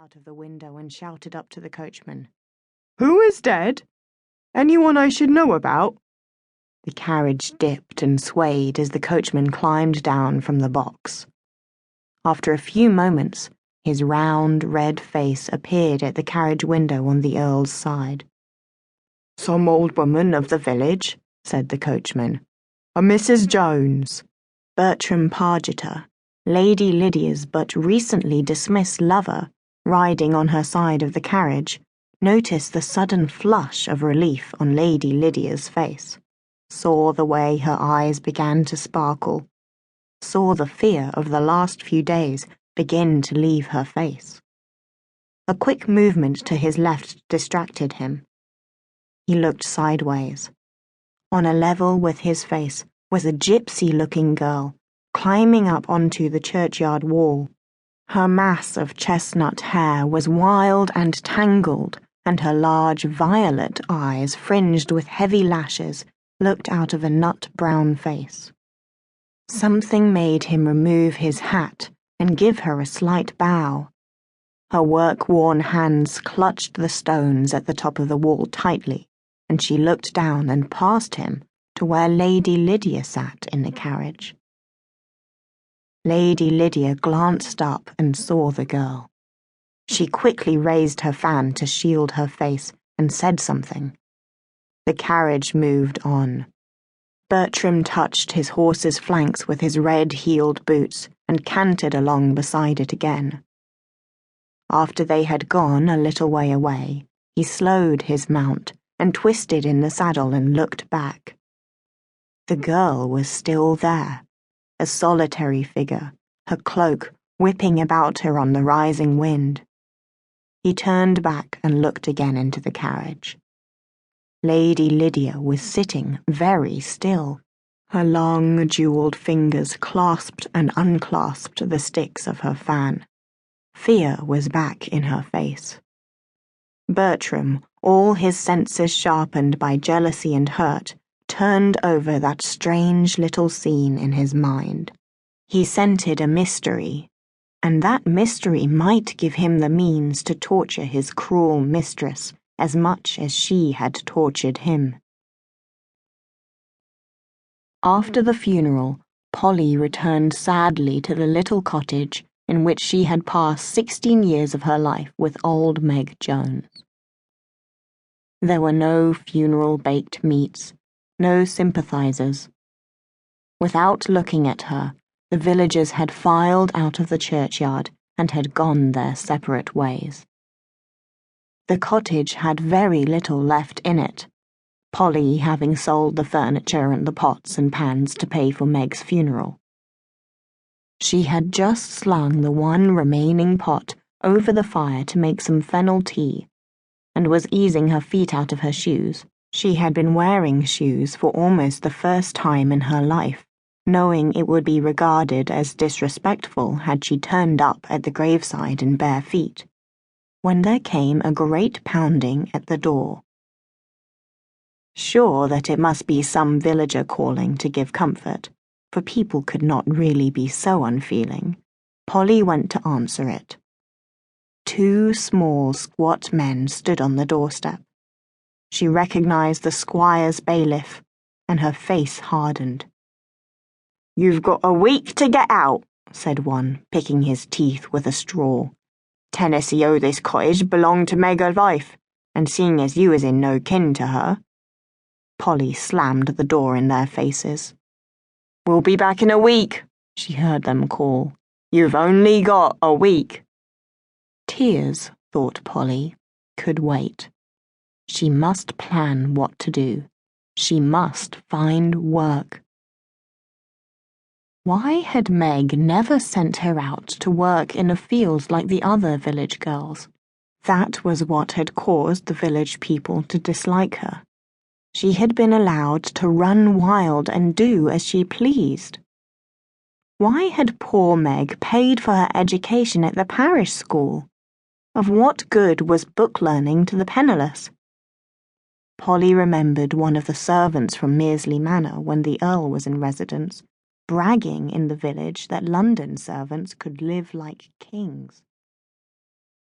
out of the window and shouted up to the coachman. "Who is dead? Anyone I should know about?" The carriage dipped and swayed as the coachman climbed down from the box. After a few moments, his round, red face appeared at the carriage window on the Earl's side. "Some old woman of the village," said the coachman. "A Mrs. Jones." Bertram Pargeter, Lady Lydia's but recently dismissed lover, riding on her side of the carriage, noticed the sudden flush of relief on Lady Lydia's face, saw the way her eyes began to sparkle, saw the fear of the last few days begin to leave her face. A quick movement to his left distracted him. He looked sideways. On a level with his face was a gypsy-looking girl climbing up onto the churchyard wall. Her mass of chestnut hair was wild and tangled, and her large violet eyes, fringed with heavy lashes, looked out of a nut-brown face. Something made him remove his hat and give her a slight bow. Her work-worn hands clutched the stones at the top of the wall tightly, and she looked down and past him to where Lady Lydia sat in the carriage. Lady Lydia glanced up and saw the girl. She quickly raised her fan to shield her face and said something. The carriage moved on. Bertram touched his horse's flanks with his red-heeled boots and cantered along beside it again. After they had gone a little way away, he slowed his mount and twisted in the saddle and looked back. The girl was still there, a solitary figure, her cloak whipping about her on the rising wind. He turned back and looked again into the carriage. Lady Lydia was sitting very still. Her long, jeweled fingers clasped and unclasped the sticks of her fan. Fear was back in her face. Bertram, all his senses sharpened by jealousy and hurt, turned over that strange little scene in his mind. He scented a mystery, and that mystery might give him the means to torture his cruel mistress as much as she had tortured him. After the funeral, Polly returned sadly to the little cottage in which she had passed 16 years of her life with old Meg Jones. There were no funeral baked meats, no sympathizers. Without looking at her, the villagers had filed out of the churchyard and had gone their separate ways. The cottage had very little left in it, Polly having sold the furniture and the pots and pans to pay for Meg's funeral. She had just slung the one remaining pot over the fire to make some fennel tea, and was easing her feet out of her shoes. She had been wearing shoes for almost the first time in her life, knowing it would be regarded as disrespectful had she turned up at the graveside in bare feet, when there came a great pounding at the door. Sure that it must be some villager calling to give comfort, for people could not really be so unfeeling, Polly went to answer it. 2 small, squat men stood on the doorstep. She recognized the squire's bailiff, and her face hardened. "You've got a week to get out," said one, picking his teeth with a straw. "Tennessee owe this cottage belonged to Meg her life, and seeing as you is in no kin to her." Polly slammed the door in their faces. "We'll be back in a week," she heard them call. "You've only got a week." Tears, thought Polly, could wait. She must plan what to do. She must find work. Why had Meg never sent her out to work in the fields like the other village girls? That was what had caused the village people to dislike her. She had been allowed to run wild and do as she pleased. Why had poor Meg paid for her education at the parish school? Of what good was book learning to the penniless? Polly remembered one of the servants from Mearsley Manor when the Earl was in residence, bragging in the village that London servants could live like kings.